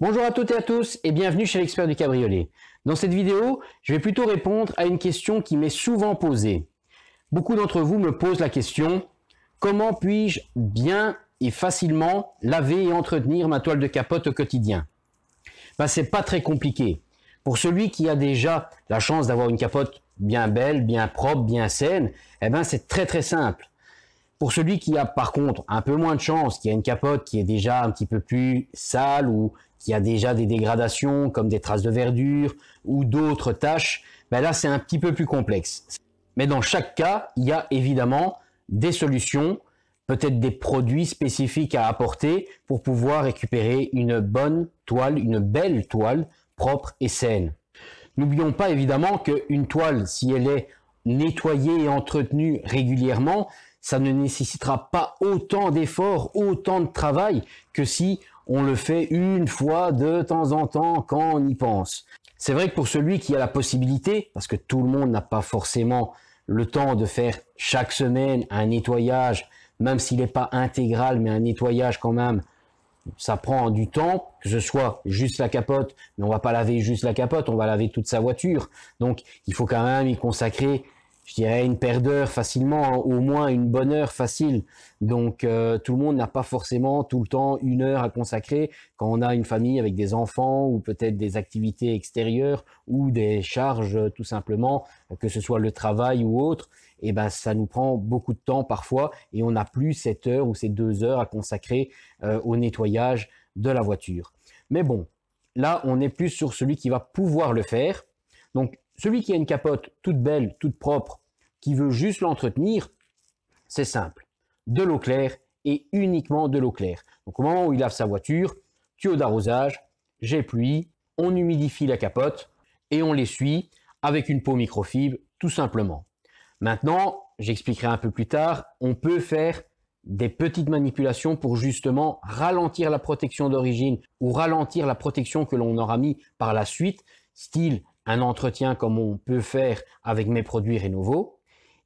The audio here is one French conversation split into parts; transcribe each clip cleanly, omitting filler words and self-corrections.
Bonjour à toutes et à tous et bienvenue chez l'expert du cabriolet. Dans cette vidéo, je vais plutôt répondre à une question qui m'est souvent posée. Beaucoup d'entre vous me posent la question: comment puis-je bien et facilement laver et entretenir ma toile de capote au quotidien? C'est pas très compliqué. Pour celui qui a déjà la chance d'avoir une capote bien belle, bien propre, bien saine, c'est très simple. Pour celui qui a par contre un peu moins de chance, qui a une capote qui est déjà un petit peu plus sale ou qui a déjà des dégradations comme des traces de verdure ou d'autres taches, là c'est un petit peu plus complexe. Mais dans chaque cas, il y a évidemment des solutions, peut-être des produits spécifiques à apporter pour pouvoir récupérer une bonne toile, une belle toile propre et saine. N'oublions pas évidemment qu'une toile, si elle est nettoyée et entretenue régulièrement, ça ne nécessitera pas autant d'efforts, autant de travail que si on le fait une fois de temps en temps quand on y pense. C'est vrai que pour celui qui a la possibilité, parce que tout le monde n'a pas forcément le temps de faire chaque semaine un nettoyage, même s'il n'est pas intégral, mais un nettoyage quand même, ça prend du temps, que ce soit juste la capote, mais on va pas laver juste la capote, on va laver toute sa voiture. Donc il faut quand même y consacrer, je dirais, une paire d'heures facilement, au moins une bonne heure facile. Donc tout le monde n'a pas forcément tout le temps une heure à consacrer quand on a une famille avec des enfants ou peut-être des activités extérieures ou des charges tout simplement, que ce soit le travail ou autre. Et ça nous prend beaucoup de temps parfois et on n'a plus cette heure ou ces 2 heures à consacrer au nettoyage de la voiture. Mais bon, là on est plus sur celui qui va pouvoir le faire. Donc celui qui a une capote toute belle, toute propre, qui veut juste l'entretenir, c'est simple. De l'eau claire et uniquement de l'eau claire. Donc au moment où il lave sa voiture, tuyau d'arrosage, jet pluie, on humidifie la capote et on l'essuie avec une peau microfibre tout simplement. Maintenant, j'expliquerai un peu plus tard, on peut faire des petites manipulations pour justement ralentir la protection d'origine ou ralentir la protection que l'on aura mis par la suite, style un entretien comme on peut faire avec mes produits Renovo.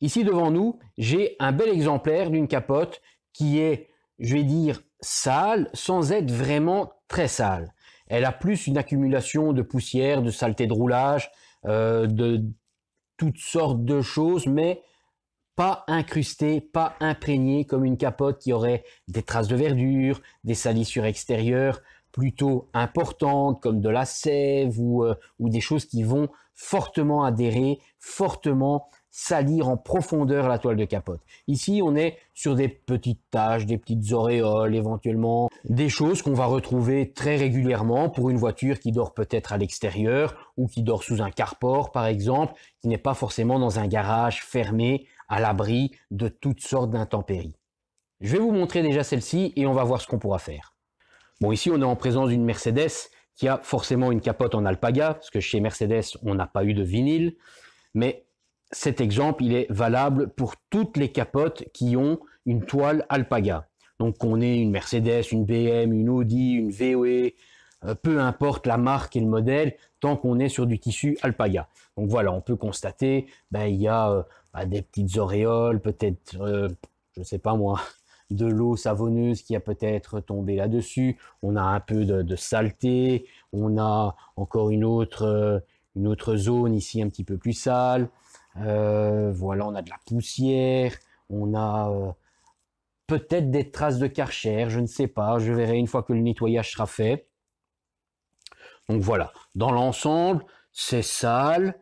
Ici devant nous, j'ai un bel exemplaire d'une capote qui est, je vais dire, sale sans être vraiment très sale. Elle a plus une accumulation de poussière, de saleté de roulage, de toutes sortes de choses, mais pas incrustée, pas imprégnée comme une capote qui aurait des traces de verdure, des salissures extérieures plutôt importantes comme de la sève ou des choses qui vont fortement adhérer, fortement salir en profondeur la toile de capote. Ici, on est sur des petites taches, des petites auréoles, éventuellement des choses qu'on va retrouver très régulièrement pour une voiture qui dort peut-être à l'extérieur ou qui dort sous un carport, par exemple, qui n'est pas forcément dans un garage fermé à l'abri de toutes sortes d'intempéries. Je vais vous montrer déjà celle-ci et on va voir ce qu'on pourra faire. Bon, ici, on est en présence d'une Mercedes qui a forcément une capote en alpaga, parce que chez Mercedes, on n'a pas eu de vinyle, mais cet exemple, il est valable pour toutes les capotes qui ont une toile alpaga. Donc qu'on ait une Mercedes, une BM, une Audi, une VW, peu importe la marque et le modèle, tant qu'on est sur du tissu alpaga. Donc voilà, on peut constater, il y a des petites auréoles, peut-être, je sais pas moi, de l'eau savonneuse qui a peut-être tombé là-dessus. On a un peu de saleté, on a encore une autre zone ici un petit peu plus sale. Voilà, on a de la poussière, on a peut-être des traces de Karcher, je ne sais pas, je verrai une fois que le nettoyage sera fait. Donc voilà, dans l'ensemble, c'est sale,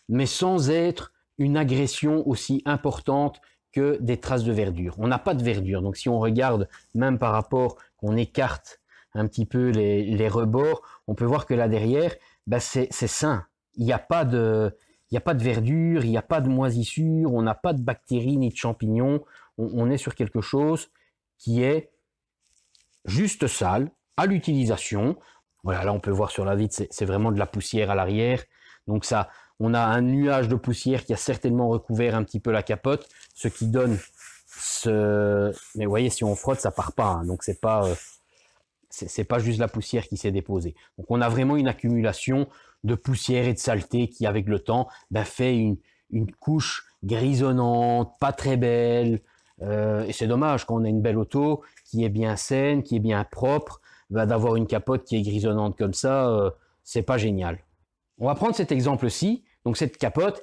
mais sans être une agression aussi importante que des traces de verdure. On n'a pas de verdure, donc si on regarde, même par rapport, qu'on écarte un petit peu les rebords, on peut voir que là derrière, c'est sain. Il n'y a pas de verdure, il n'y a pas de moisissure, on n'a pas de bactéries ni de champignons. On est sur quelque chose qui est juste sale à l'utilisation. Voilà, là on peut voir sur la vitre, c'est vraiment de la poussière à l'arrière. Donc ça, on a un nuage de poussière qui a certainement recouvert un petit peu la capote, ce qui donne ce... Mais vous voyez, si on frotte, ça part pas. Hein, donc c'est pas juste la poussière qui s'est déposée. Donc on a vraiment une accumulation de poussière et de saleté qui, avec le temps, fait une couche grisonnante, pas très belle. Et c'est dommage quand on a une belle auto qui est bien saine, qui est bien propre, d'avoir une capote qui est grisonnante comme ça, c'est pas génial. On va prendre cet exemple-ci. Donc cette capote,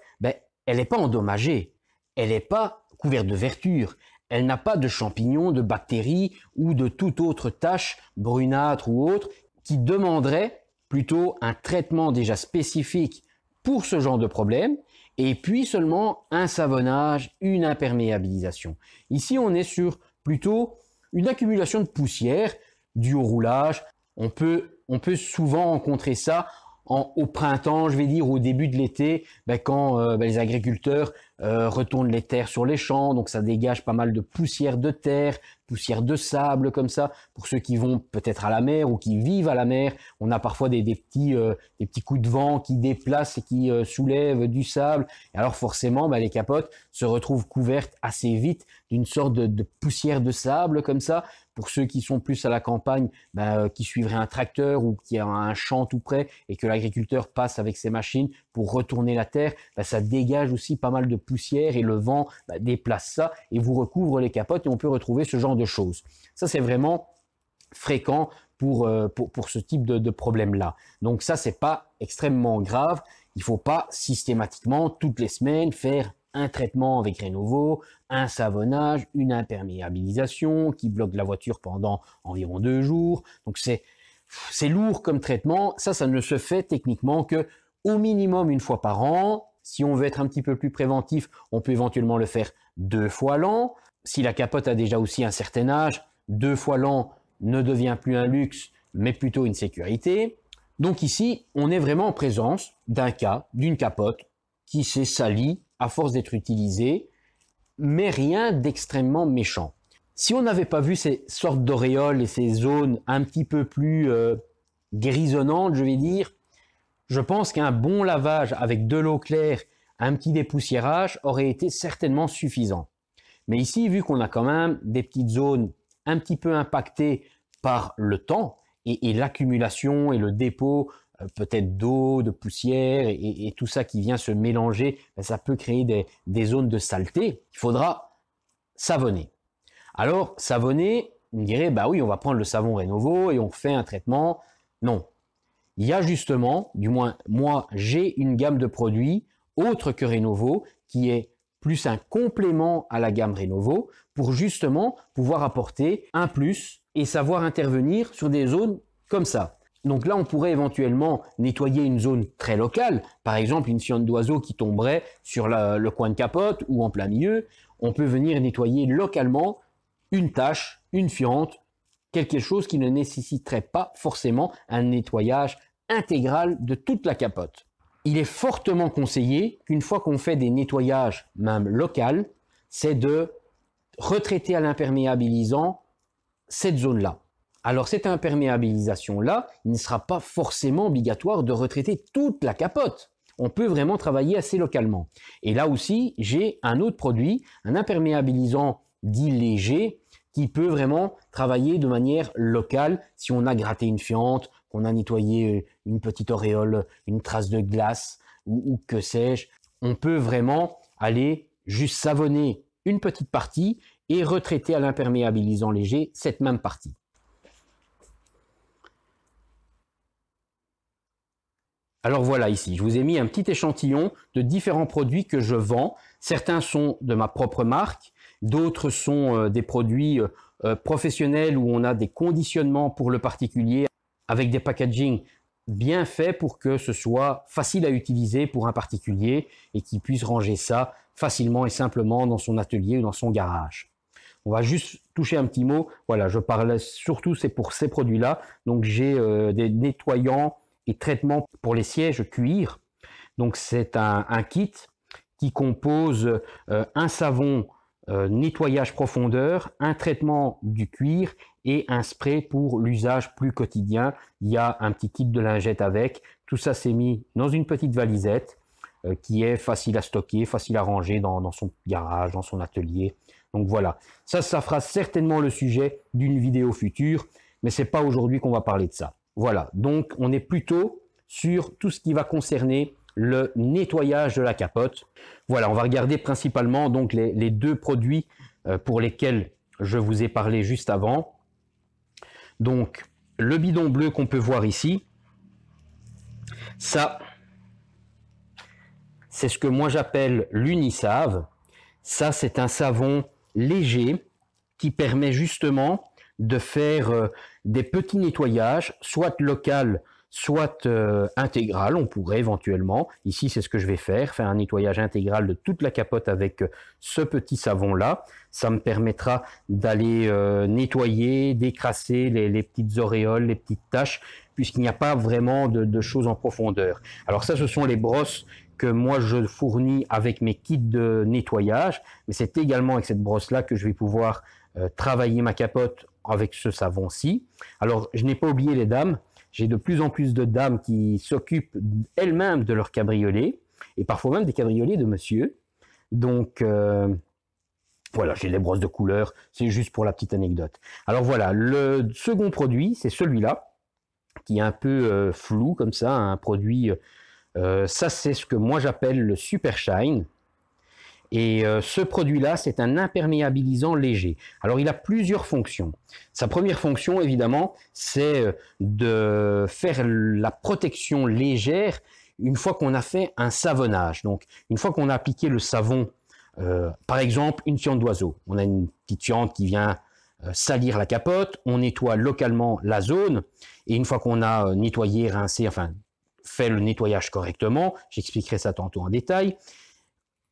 elle n'est pas endommagée, elle n'est pas couverte de vertures, elle n'a pas de champignons, de bactéries ou de toute autre tache brunâtre ou autre qui demanderait plutôt un traitement déjà spécifique pour ce genre de problème et puis seulement un savonnage, une imperméabilisation. Ici, on est sur plutôt une accumulation de poussière due au roulage. On peut souvent rencontrer ça au printemps, je vais dire, au début de l'été, quand les agriculteurs retournent les terres sur les champs, donc ça dégage pas mal de poussière de terre, poussière de sable comme ça. Pour ceux qui vont peut-être à la mer ou qui vivent à la mer, on a parfois des petits coups de vent qui déplacent et qui soulèvent du sable. Et alors forcément, les capotes se retrouvent couvertes assez vite d'une sorte de poussière de sable comme ça. Pour ceux qui sont plus à la campagne, qui suivraient un tracteur ou qui a un champ tout près et que l'agriculteur passe avec ses machines pour retourner la terre, ça dégage aussi pas mal de poussière et le vent déplace ça et vous recouvre les capotes et on peut retrouver ce genre de choses. Ça, c'est vraiment fréquent pour ce type de problème-là. Donc ça, c'est pas extrêmement grave. Il faut pas systématiquement, toutes les semaines, faire un traitement avec Renovo, un savonnage, une imperméabilisation qui bloque la voiture pendant environ 2 jours. Donc c'est lourd comme traitement. Ça ne se fait techniquement que au minimum une fois par an. Si on veut être un petit peu plus préventif, on peut éventuellement le faire 2 fois l'an. Si la capote a déjà aussi un certain âge, 2 fois l'an ne devient plus un luxe, mais plutôt une sécurité. Donc ici, on est vraiment en présence d'un cas, d'une capote qui s'est salie à force d'être utilisée, mais rien d'extrêmement méchant. Si on n'avait pas vu ces sortes d'auréoles et ces zones un petit peu plus grisonnantes, je vais dire, je pense qu'un bon lavage avec de l'eau claire, un petit dépoussiérage aurait été certainement suffisant. Mais ici, vu qu'on a quand même des petites zones un petit peu impactées par le temps et l'accumulation et le dépôt peut-être d'eau, de poussière et tout ça qui vient se mélanger, ça peut créer des zones de saleté. Il faudra savonner. Alors, savonner, on dirait, oui, on va prendre le savon Renovo et on fait un traitement. Non. Il y a justement, du moins moi, j'ai une gamme de produits autre que Renovo qui est plus un complément à la gamme Renovo pour justement pouvoir apporter un plus et savoir intervenir sur des zones comme ça. Donc là, on pourrait éventuellement nettoyer une zone très locale, par exemple une fiente d'oiseau qui tomberait sur le coin de capote ou en plein milieu. On peut venir nettoyer localement une tache, une fiente, quelque chose qui ne nécessiterait pas forcément un nettoyage intégral de toute la capote. Il est fortement conseillé qu'une fois qu'on fait des nettoyages même locaux, c'est de retraiter à l'imperméabilisant cette zone-là. Alors cette imperméabilisation-là, il ne sera pas forcément obligatoire de retraiter toute la capote. On peut vraiment travailler assez localement. Et là aussi, j'ai un autre produit, un imperméabilisant dit léger, qui peut vraiment travailler de manière locale si on a gratté une fiente, qu'on a nettoyé une petite auréole, une trace de glace ou que sais-je. On peut vraiment aller juste savonner une petite partie et retraiter à l'imperméabilisant léger cette même partie. Alors voilà ici, je vous ai mis un petit échantillon de différents produits que je vends. Certains sont de ma propre marque, d'autres sont des produits professionnels où on a des conditionnements pour le particulier avec des packaging bien faits pour que ce soit facile à utiliser pour un particulier et qu'il puisse ranger ça facilement et simplement dans son atelier ou dans son garage. On va juste toucher un petit mot. Voilà, je parle surtout, c'est pour ces produits-là. Donc j'ai des nettoyants et traitements pour les sièges cuir. Donc c'est un kit qui compose un savon nettoyage profondeur, un traitement du cuir et un spray pour l'usage plus quotidien. Il y a un petit kit de lingette avec. Tout ça c'est mis dans une petite valisette qui est facile à stocker, facile à ranger dans son garage, dans son atelier. Donc voilà, ça fera certainement le sujet d'une vidéo future, mais c'est pas aujourd'hui qu'on va parler de ça. Voilà, donc on est plutôt sur tout ce qui va concerner le nettoyage de la capote. Voilà, on va regarder principalement donc les deux produits pour lesquels je vous ai parlé juste avant. Donc le bidon bleu qu'on peut voir ici, ça, c'est ce que moi j'appelle l'Unisave. Ça, c'est un savon léger qui permet justement de faire des petits nettoyages, soit local, soit intégral. On pourrait éventuellement, ici c'est ce que je vais faire un nettoyage intégral de toute la capote avec ce petit savon-là. Ça me permettra d'aller nettoyer, décrasser les petites auréoles, les petites taches, puisqu'il n'y a pas vraiment de choses en profondeur. Alors ça, ce sont les brosses que moi je fournis avec mes kits de nettoyage, mais c'est également avec cette brosse-là que je vais pouvoir travailler ma capote avec ce savon-ci. Alors, je n'ai pas oublié les dames. J'ai de plus en plus de dames qui s'occupent elles-mêmes de leur cabriolet, et parfois même des cabriolets de monsieur. Donc, voilà, j'ai les brosses de couleur, c'est juste pour la petite anecdote. Alors voilà, le second produit, c'est celui-là, qui est un peu flou comme ça, un produit, ça c'est ce que moi j'appelle le Super Shine. Et ce produit-là, c'est un imperméabilisant léger. Alors, il a plusieurs fonctions. Sa première fonction, évidemment, c'est de faire la protection légère une fois qu'on a fait un savonnage. Donc, une fois qu'on a appliqué le savon, par exemple, une fiente d'oiseau. On a une petite fiente qui vient salir la capote, on nettoie localement la zone, et une fois qu'on a nettoyé, rincé, enfin, fait le nettoyage correctement, j'expliquerai ça tantôt en détail,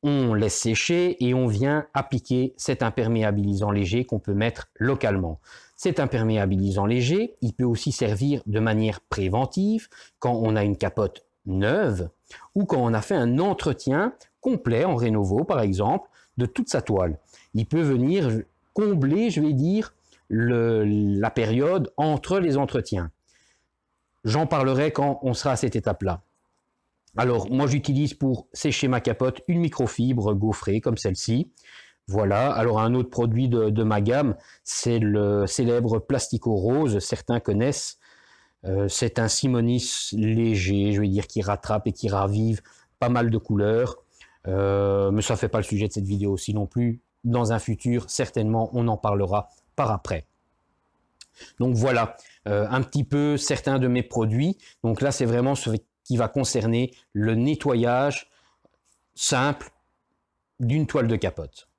on laisse sécher et on vient appliquer cet imperméabilisant léger qu'on peut mettre localement. Cet imperméabilisant léger, il peut aussi servir de manière préventive quand on a une capote neuve ou quand on a fait un entretien complet en rénovo, par exemple, de toute sa toile. Il peut venir combler, je vais dire, la période entre les entretiens. J'en parlerai quand on sera à cette étape-là. Alors, moi, j'utilise pour sécher ma capote une microfibre gaufrée comme celle-ci. Voilà. Alors, un autre produit de ma gamme, c'est le célèbre Plastico Rose. Certains connaissent. C'est un Simonis léger, je vais dire, qui rattrape et qui ravive pas mal de couleurs. Mais ça ne fait pas le sujet de cette vidéo aussi non plus. Dans un futur, certainement, on en parlera par après. Donc, voilà un petit peu certains de mes produits. Donc là, c'est vraiment ce qui va concerner le nettoyage simple d'une toile de capote.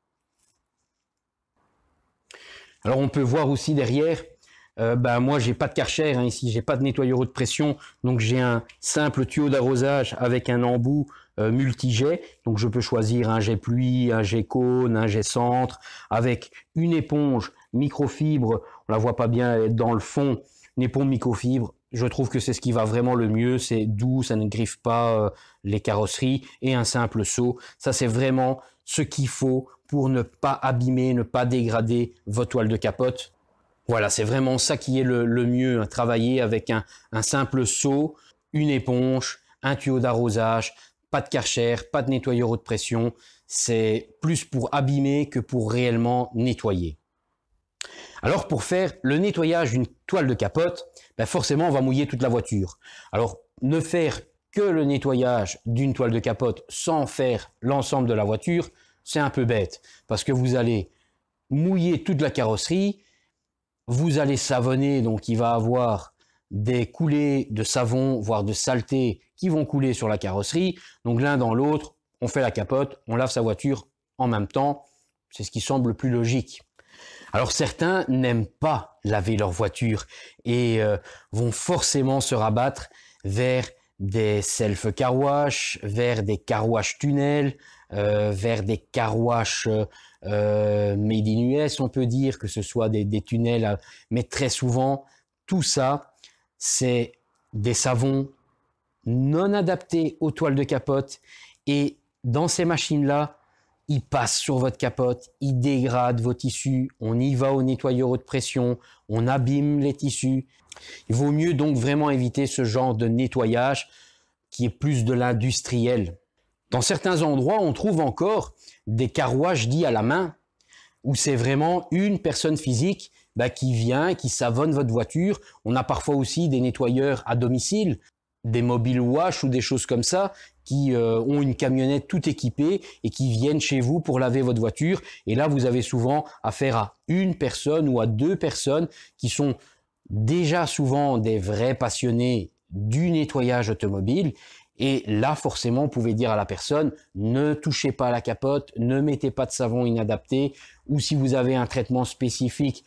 Alors on peut voir aussi derrière, moi j'ai pas de Karcher ici, j'ai pas de nettoyeur haute pression, donc j'ai un simple tuyau d'arrosage avec un embout multi-jet, donc je peux choisir un jet pluie, un jet cône, un jet centre, avec une éponge microfibre, on la voit pas bien dans le fond, une éponge microfibre. Je trouve que c'est ce qui va vraiment le mieux, c'est doux, ça ne griffe pas les carrosseries, et un simple seau. Ça, c'est vraiment ce qu'il faut pour ne pas abîmer, ne pas dégrader votre toile de capote. Voilà, c'est vraiment ça qui est le mieux, hein, travailler avec un simple seau, une éponge, un tuyau d'arrosage, pas de Karcher, pas de nettoyeur haute pression. C'est plus pour abîmer que pour réellement nettoyer. Alors pour faire le nettoyage d'une toile de capote, forcément on va mouiller toute la voiture. Alors ne faire que le nettoyage d'une toile de capote sans faire l'ensemble de la voiture, c'est un peu bête. Parce que vous allez mouiller toute la carrosserie, vous allez savonner, donc il va avoir des coulées de savon, voire de saleté qui vont couler sur la carrosserie. Donc l'un dans l'autre, on fait la capote, on lave sa voiture en même temps. C'est ce qui semble le plus logique. Alors certains n'aiment pas laver leur voiture et vont forcément se rabattre vers des self-car wash, vers des car wash tunnels, vers des car wash made in US, on peut dire, que ce soit des tunnels, mais très souvent, tout ça, c'est des savons non adaptés aux toiles de capote et dans ces machines-là, ils passent sur votre capote, ils dégradent vos tissus, on y va au nettoyeur haute pression, on abîme les tissus. Il vaut mieux donc vraiment éviter ce genre de nettoyage qui est plus de l'industriel. Dans certains endroits, on trouve encore des car wash dits à la main, où c'est vraiment une personne physique qui vient, qui savonne votre voiture. On a parfois aussi des nettoyeurs à domicile, des mobile wash ou des choses comme ça, qui ont une camionnette tout équipée et qui viennent chez vous pour laver votre voiture. Et là, vous avez souvent affaire à une personne ou à deux personnes qui sont déjà souvent des vrais passionnés du nettoyage automobile. Et là, forcément, vous pouvez dire à la personne, ne touchez pas à la capote, ne mettez pas de savon inadapté, ou si vous avez un traitement spécifique,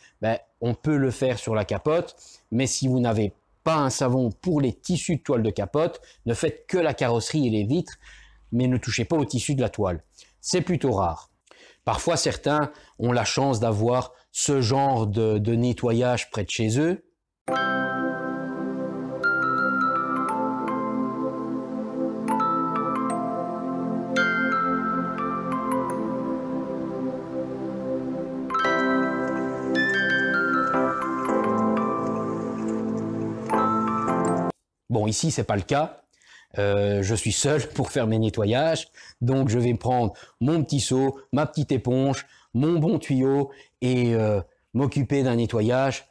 on peut le faire sur la capote. Mais si vous n'avez pas un savon pour les tissus de toile de capote, ne faites que la carrosserie et les vitres, mais ne touchez pas au tissu de la toile. C'est plutôt rare. Parfois, certains ont la chance d'avoir ce genre de nettoyage près de chez eux. Bon, ici, c'est pas le cas. Je suis seul pour faire mes nettoyages, donc je vais prendre mon petit seau, ma petite éponge, mon bon tuyau et m'occuper d'un nettoyage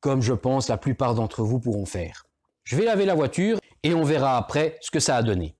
comme je pense la plupart d'entre vous pourront faire. Je vais laver la voiture et on verra après ce que ça a donné.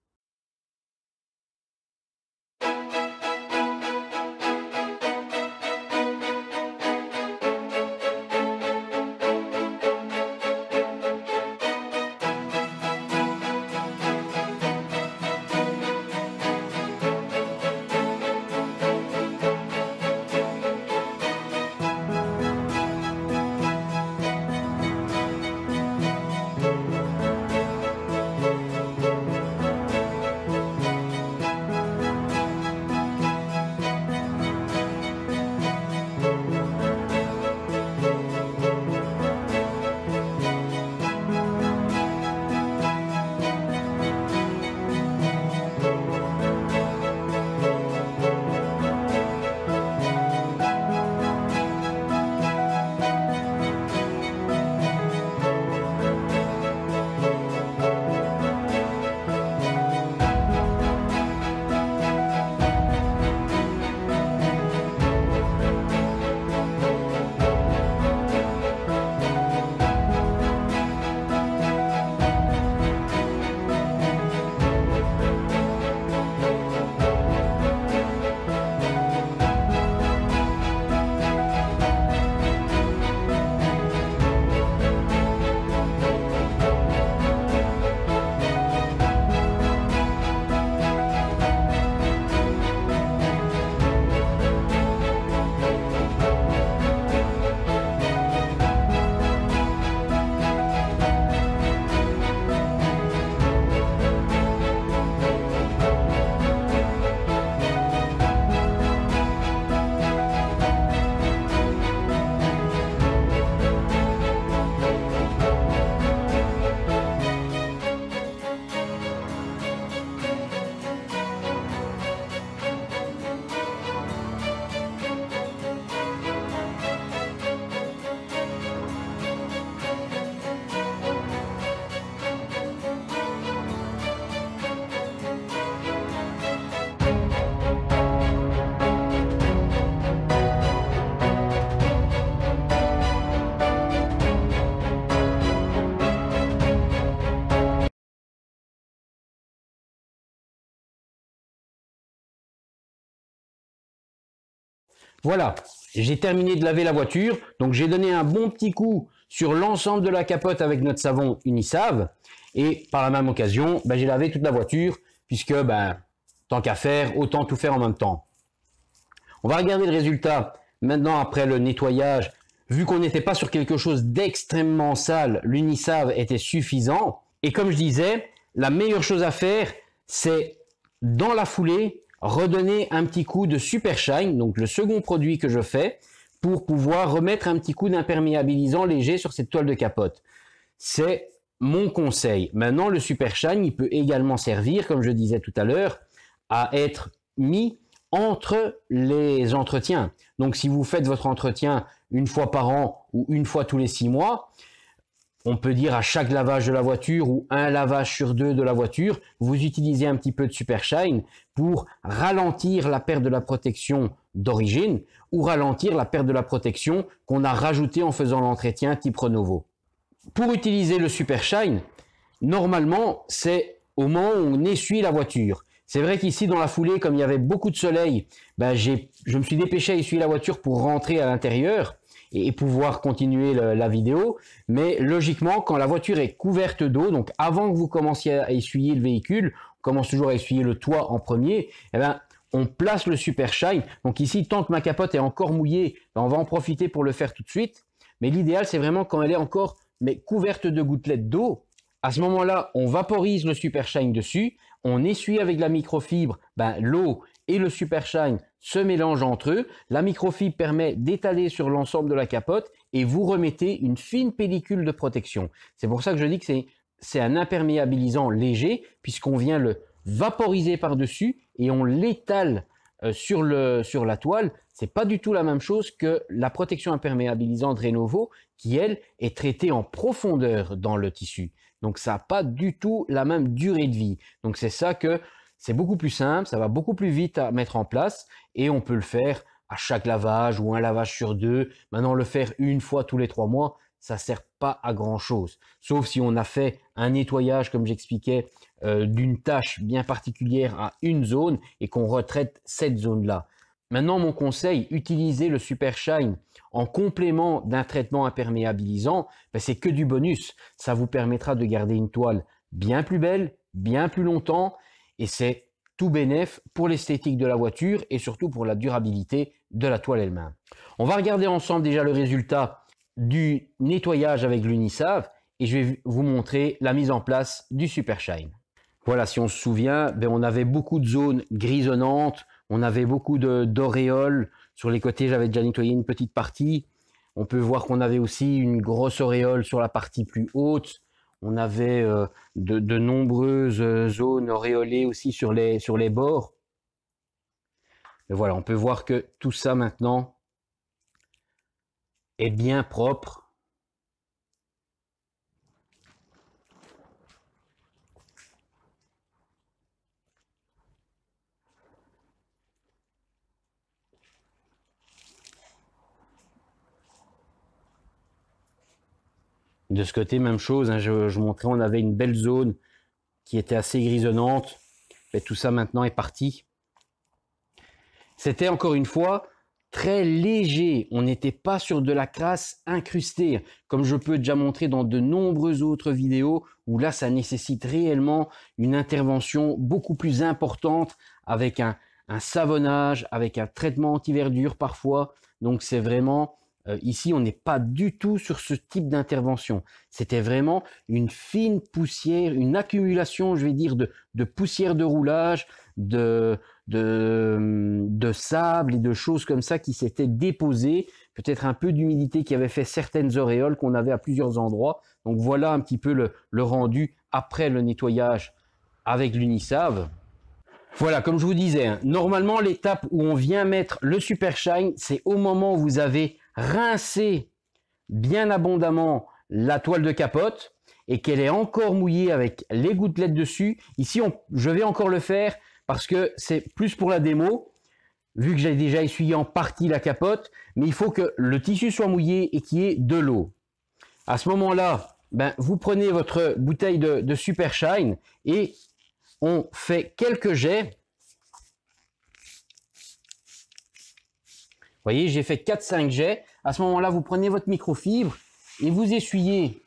Voilà, j'ai terminé de laver la voiture, donc j'ai donné un bon petit coup sur l'ensemble de la capote avec notre savon Unisave et par la même occasion, j'ai lavé toute la voiture puisque tant qu'à faire, autant tout faire en même temps. On va regarder le résultat maintenant après le nettoyage. Vu qu'on n'était pas sur quelque chose d'extrêmement sale, l'Unisave était suffisant. Et comme je disais, la meilleure chose à faire, c'est dans la foulée, redonner un petit coup de Super Shine, donc le second produit que je fais, pour pouvoir remettre un petit coup d'imperméabilisant léger sur cette toile de capote. C'est mon conseil. Maintenant, le Super Shine, il peut également servir, comme je disais tout à l'heure, à être mis entre les entretiens. Donc, si vous faites votre entretien une fois par an ou une fois tous les 6 mois, on peut dire à chaque lavage de la voiture ou un lavage sur 2 de la voiture, vous utilisez un petit peu de Super Shine pour ralentir la perte de la protection d'origine ou ralentir la perte de la protection qu'on a rajoutée en faisant l'entretien type Renovo. Pour utiliser le Super Shine, normalement, c'est au moment où on essuie la voiture. C'est vrai qu'ici, dans la foulée, comme il y avait beaucoup de soleil, je me suis dépêché à essuyer la voiture pour rentrer à l'intérieur. et pouvoir continuer la vidéo. Mais logiquement, quand la voiture est couverte d'eau, donc avant que vous commenciez à essuyer le véhicule, on commence toujours à essuyer le toit en premier, eh ben, on place le Super Shine. Donc ici, tant que ma capote est encore mouillée, ben on va en profiter pour le faire tout de suite. Mais l'idéal, c'est vraiment quand elle est encore couverte de gouttelettes d'eau. À ce moment-là, on vaporise le Super Shine dessus, on essuie avec la microfibre, l'eau et le Super Shine se mélangent entre eux. La microfibre permet d'étaler sur l'ensemble de la capote et vous remettez une fine pellicule de protection. C'est pour ça que je dis que c'est un imperméabilisant léger puisqu'on vient le vaporiser par-dessus et on l'étale sur la toile. C'est pas du tout la même chose que la protection imperméabilisante Renovo qui, elle, est traitée en profondeur dans le tissu. Donc, ça n'a pas du tout la même durée de vie. Donc, c'est ça que c'est beaucoup plus simple, ça va beaucoup plus vite à mettre en place et on peut le faire à chaque lavage ou un lavage sur deux. Maintenant, le faire une fois tous les 3 mois, ça ne sert pas à grand chose. Sauf si on a fait un nettoyage, comme j'expliquais, d'une tâche bien particulière à une zone et qu'on retraite cette zone-là. Maintenant, mon conseil, utilisez le Super Shine en complément d'un traitement imperméabilisant, c'est que du bonus. Ça vous permettra de garder une toile bien plus belle, bien plus longtemps, et c'est tout bénef pour l'esthétique de la voiture et surtout pour la durabilité de la toile elle-même. On va regarder ensemble déjà le résultat du nettoyage avec l'Unisave et je vais vous montrer la mise en place du Super Shine. Voilà, si on se souvient, on avait beaucoup de zones grisonnantes, on avait beaucoup d'auréoles. Sur les côtés, j'avais déjà nettoyé une petite partie. On peut voir qu'on avait aussi une grosse auréole sur la partie plus haute. On avait de nombreuses zones auréolées aussi sur les bords. Et voilà, on peut voir que tout ça maintenant est bien propre. De ce côté, même chose, hein, je montrais, on avait une belle zone qui était assez grisonnante. Et tout ça maintenant est parti. C'était encore une fois très léger. On n'était pas sur de la crasse incrustée, comme je peux déjà montrer dans de nombreuses autres vidéos, où là, ça nécessite réellement une intervention beaucoup plus importante avec un savonnage, avec un traitement anti-verdure parfois. Donc c'est vraiment... ici, on n'est pas du tout sur ce type d'intervention. C'était vraiment une fine poussière, une accumulation, je vais dire, de poussière de roulage, de sable et de choses comme ça qui s'étaient déposées. Peut-être un peu d'humidité qui avait fait certaines auréoles qu'on avait à plusieurs endroits. Donc voilà un petit peu le rendu après le nettoyage avec l'Unisave. Voilà, comme je vous disais, hein, normalement l'étape où on vient mettre le Super Shine, c'est au moment où vous avez rincé bien abondamment la toile de capote et qu'elle est encore mouillée avec les gouttelettes dessus. Ici, je vais encore le faire parce que c'est plus pour la démo, vu que j'ai déjà essuyé en partie la capote, mais il faut que le tissu soit mouillé et qu'il y ait de l'eau. À ce moment-là, vous prenez votre bouteille de Super Shine et on fait quelques jets. Vous voyez, j'ai fait 4-5 jets. À ce moment-là, vous prenez votre microfibre et vous essuyez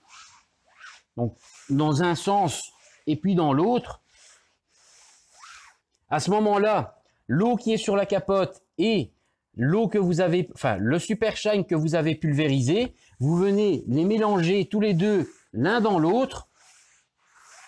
donc, dans un sens et puis dans l'autre. À ce moment-là, l'eau qui est sur la capote et l'eau que vous avez, enfin le Super Shine que vous avez pulvérisé, vous venez les mélanger tous les deux l'un dans l'autre.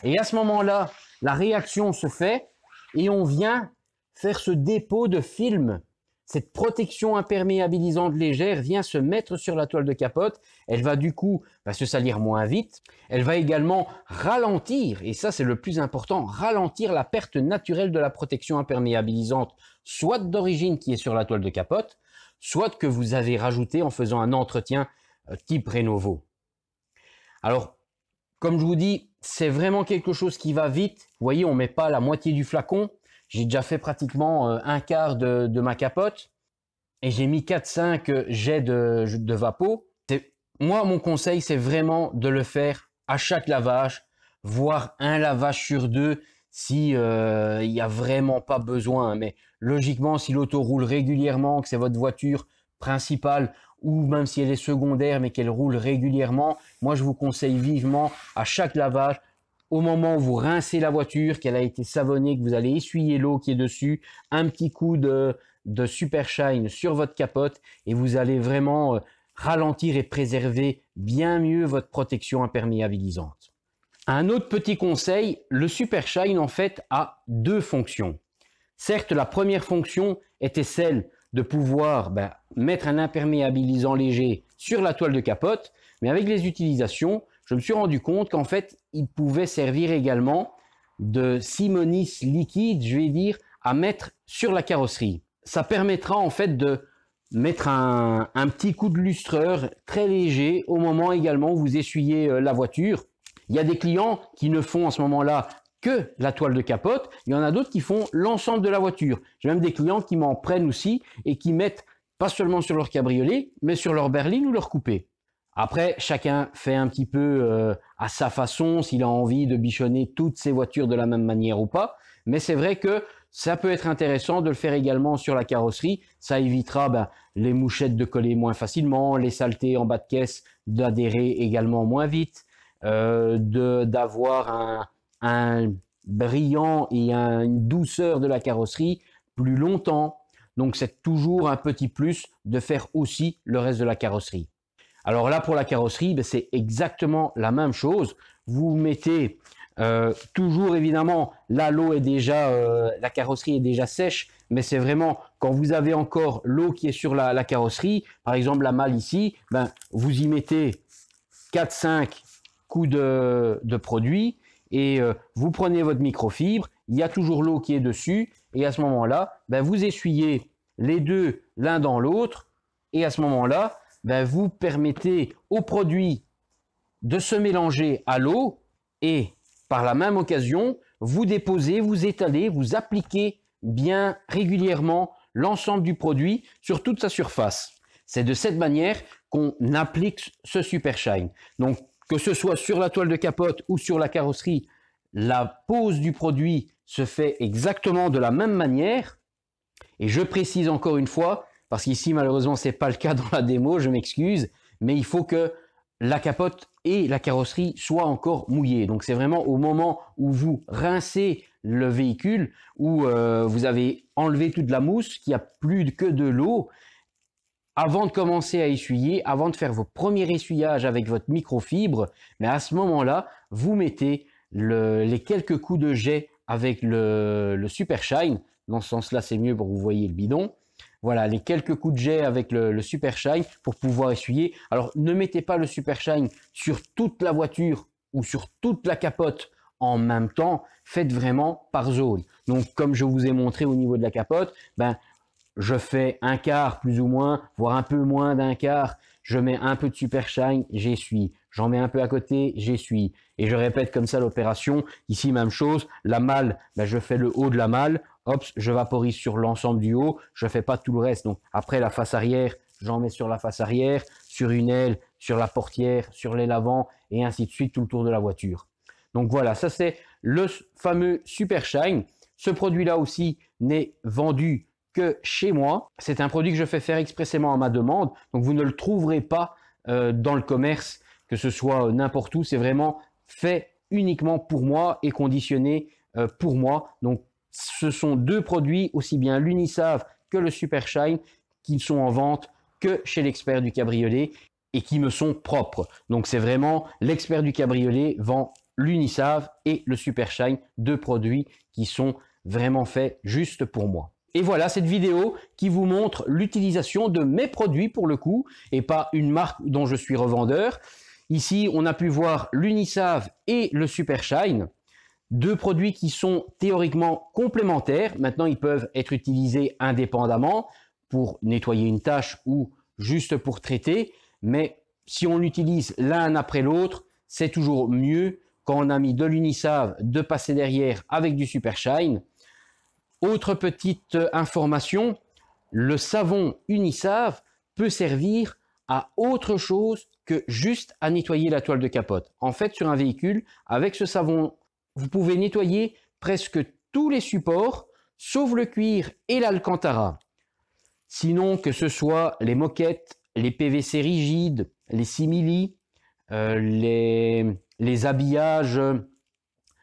Et à ce moment-là, la réaction se fait et on vient faire ce dépôt de film. Cette protection imperméabilisante légère vient se mettre sur la toile de capote. Elle va du coup se salir moins vite. Elle va également ralentir, et ça c'est le plus important, ralentir la perte naturelle de la protection imperméabilisante, soit d'origine qui est sur la toile de capote, soit que vous avez rajouté en faisant un entretien type Renovo. Alors, comme je vous dis, c'est vraiment quelque chose qui va vite. Vous voyez, on ne met pas la moitié du flacon. J'ai déjà fait pratiquement un quart de ma capote et j'ai mis 4-5 jets de vapeau. Moi, mon conseil, c'est vraiment de le faire à chaque lavage, voire un lavage sur deux si il n'y a vraiment pas besoin. Mais logiquement, si l'auto roule régulièrement, que c'est votre voiture principale ou même si elle est secondaire mais qu'elle roule régulièrement, moi je vous conseille vivement à chaque lavage, au moment où vous rincez la voiture, qu'elle a été savonnée, que vous allez essuyer l'eau qui est dessus, un petit coup de Super Shine sur votre capote et vous allez vraiment ralentir et préserver bien mieux votre protection imperméabilisante. Un autre petit conseil, le Super Shine en fait a deux fonctions. Certes, la première fonction était celle de pouvoir mettre un imperméabilisant léger sur la toile de capote, mais avec les utilisations, je me suis rendu compte qu'en fait, il pouvait servir également de Simonis liquide, je vais dire, à mettre sur la carrosserie. Ça permettra en fait de mettre un petit coup de lustreur très léger au moment également où vous essuyez la voiture. Il y a des clients qui ne font en ce moment-là que la toile de capote, il y en a d'autres qui font l'ensemble de la voiture. J'ai même des clients qui m'en prennent aussi et qui mettent pas seulement sur leur cabriolet, mais sur leur berline ou leur coupé. Après, chacun fait un petit peu à sa façon, s'il a envie de bichonner toutes ses voitures de la même manière ou pas. Mais c'est vrai que ça peut être intéressant de le faire également sur la carrosserie. Ça évitera les mouchettes de coller moins facilement, les saletés en bas de caisse d'adhérer également moins vite, d'avoir un brillant et une douceur de la carrosserie plus longtemps. Donc c'est toujours un petit plus de faire aussi le reste de la carrosserie. Alors là pour la carrosserie, c'est exactement la même chose. Vous mettez toujours évidemment, là l'eau est déjà, la carrosserie est déjà sèche, mais c'est vraiment quand vous avez encore l'eau qui est sur la carrosserie, par exemple la malle ici, vous y mettez 4-5 coups de produit et vous prenez votre microfibre, il y a toujours l'eau qui est dessus et à ce moment-là, vous essuyez les deux l'un dans l'autre et à ce moment-là, vous permettez au produit de se mélanger à l'eau et par la même occasion, vous déposez, vous étalez, vous appliquez bien régulièrement l'ensemble du produit sur toute sa surface. C'est de cette manière qu'on applique ce Super Shine. Donc, que ce soit sur la toile de capote ou sur la carrosserie, la pose du produit se fait exactement de la même manière. Et je précise encore une fois, parce qu'ici malheureusement ce n'est pas le cas dans la démo, je m'excuse, mais il faut que la capote et la carrosserie soient encore mouillées. Donc c'est vraiment au moment où vous rincez le véhicule, où vous avez enlevé toute la mousse, qu'il n'y a plus que de l'eau, avant de commencer à essuyer, avant de faire vos premiers essuyages avec votre microfibre, mais à ce moment-là, vous mettez les quelques coups de jet avec le Super Shine. Dans ce sens-là, c'est mieux pour que vous voyez le bidon. Voilà, les quelques coups de jet avec le Super Shine pour pouvoir essuyer. Alors, ne mettez pas le Super Shine sur toute la voiture ou sur toute la capote en même temps. Faites vraiment par zone. Donc, comme je vous ai montré au niveau de la capote, je fais un quart plus ou moins, voire un peu moins d'un quart. Je mets un peu de Super Shine, j'essuie. J'en mets un peu à côté, j'essuie. Et je répète comme ça l'opération. Ici, même chose. La malle, je fais le haut de la malle. Hop, je vaporise sur l'ensemble du haut. Je ne fais pas tout le reste. Donc, après la face arrière, j'en mets sur la face arrière, sur une aile, sur la portière, sur l'aile avant, et ainsi de suite tout le tour de la voiture. Donc voilà, ça c'est le fameux Super Shine. Ce produit-là aussi n'est vendu que chez moi. C'est un produit que je fais faire expressément à ma demande. Donc, vous ne le trouverez pas dans le commerce, que ce soit n'importe où. C'est vraiment fait uniquement pour moi et conditionné pour moi. Donc, ce sont deux produits, aussi bien l'Unisave que le Super Shine, qui sont en vente que chez l'expert du cabriolet et qui me sont propres. Donc, c'est vraiment l'expert du cabriolet vend l'Unisave et le Super Shine, deux produits qui sont vraiment faits juste pour moi. Et voilà cette vidéo qui vous montre l'utilisation de mes produits pour le coup et pas une marque dont je suis revendeur. Ici, on a pu voir l'Unisave et le Super Shine, deux produits qui sont théoriquement complémentaires. Maintenant, ils peuvent être utilisés indépendamment pour nettoyer une tâche ou juste pour traiter. Mais si on l'utilise l'un après l'autre, c'est toujours mieux quand on a mis de l'Unisave de passer derrière avec du Super Shine. Autre petite information, le savon Unisave peut servir à autre chose que juste à nettoyer la toile de capote. En fait, sur un véhicule, avec ce savon, vous pouvez nettoyer presque tous les supports, sauf le cuir et l'alcantara. Sinon, que ce soit les moquettes, les PVC rigides, les simili, les habillages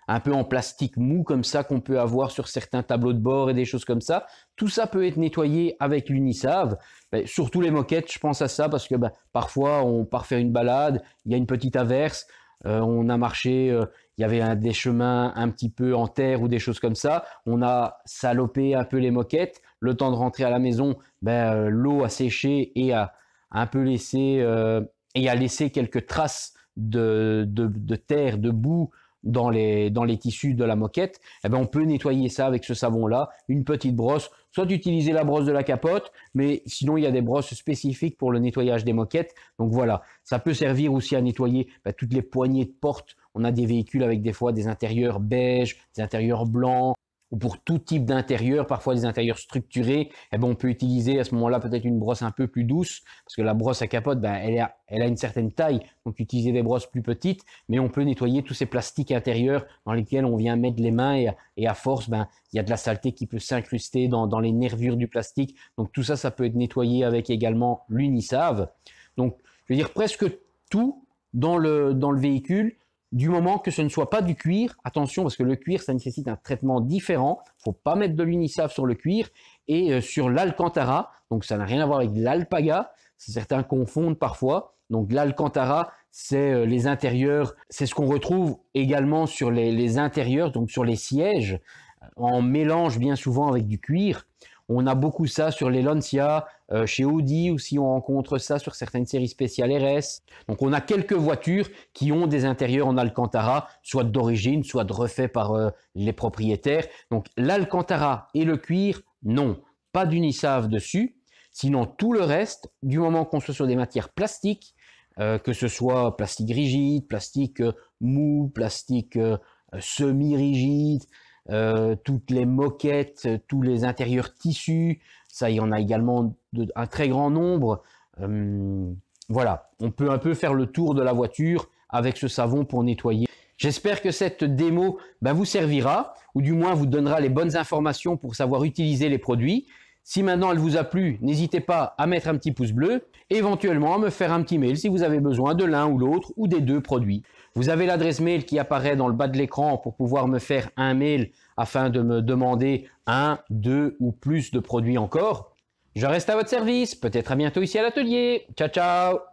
un peu en plastique mou comme ça qu'on peut avoir sur certains tableaux de bord et des choses comme ça. Tout ça peut être nettoyé avec l'Unisave. Surtout les moquettes, je pense à ça parce que parfois on part faire une balade, il y a une petite averse, on a marché, il y avait des chemins un petit peu en terre ou des choses comme ça. On a salopé un peu les moquettes. Le temps de rentrer à la maison, l'eau a séché et a un peu laissé et a laissé quelques traces de terre, de boue dans les tissus de la moquette. On peut nettoyer ça avec ce savon-là, une petite brosse, soit utiliser la brosse de la capote, mais sinon il y a des brosses spécifiques pour le nettoyage des moquettes. Donc voilà, ça peut servir aussi à nettoyer toutes les poignées de porte. On a des véhicules avec des fois des intérieurs beige, des intérieurs blancs, ou pour tout type d'intérieur, parfois des intérieurs structurés, on peut utiliser à ce moment-là peut-être une brosse un peu plus douce, parce que la brosse à capote, elle a une certaine taille, donc utiliser des brosses plus petites, mais on peut nettoyer tous ces plastiques intérieurs dans lesquels on vient mettre les mains et à force, il y a de la saleté qui peut s'incruster dans les nervures du plastique. Donc tout ça, ça peut être nettoyé avec également l'Unisave. Donc je veux dire presque tout dans le véhicule, du moment que ce ne soit pas du cuir. Attention, parce que le cuir, ça nécessite un traitement différent. Il ne faut pas mettre de l'Unisave sur le cuir. Et sur l'Alcantara, donc ça n'a rien à voir avec l'Alpaga, certains confondent parfois. Donc l'Alcantara, c'est les intérieurs, c'est ce qu'on retrouve également sur les intérieurs, donc sur les sièges, en mélange bien souvent avec du cuir. On a beaucoup ça sur les Lancia, chez Audi aussi on rencontre ça sur certaines séries spéciales RS. Donc on a quelques voitures qui ont des intérieurs en Alcantara, soit d'origine, soit de refait par les propriétaires. Donc l'Alcantara et le cuir, non, pas d'Unisave dessus. Sinon tout le reste, du moment qu'on soit sur des matières plastiques, que ce soit plastique rigide, plastique mou, plastique semi-rigide, toutes les moquettes, tous les intérieurs tissus, ça il y en a également un très grand nombre. Voilà, on peut un peu faire le tour de la voiture avec ce savon pour nettoyer. J'espère que cette démo vous servira, ou du moins vous donnera les bonnes informations pour savoir utiliser les produits. Si maintenant elle vous a plu, n'hésitez pas à mettre un petit pouce bleu, et éventuellement à me faire un petit mail si vous avez besoin de l'un ou l'autre ou des deux produits. Vous avez l'adresse mail qui apparaît dans le bas de l'écran pour pouvoir me faire un mail afin de me demander un, deux ou plus de produits encore. Je reste à votre service, peut-être à bientôt ici à l'atelier. Ciao ciao!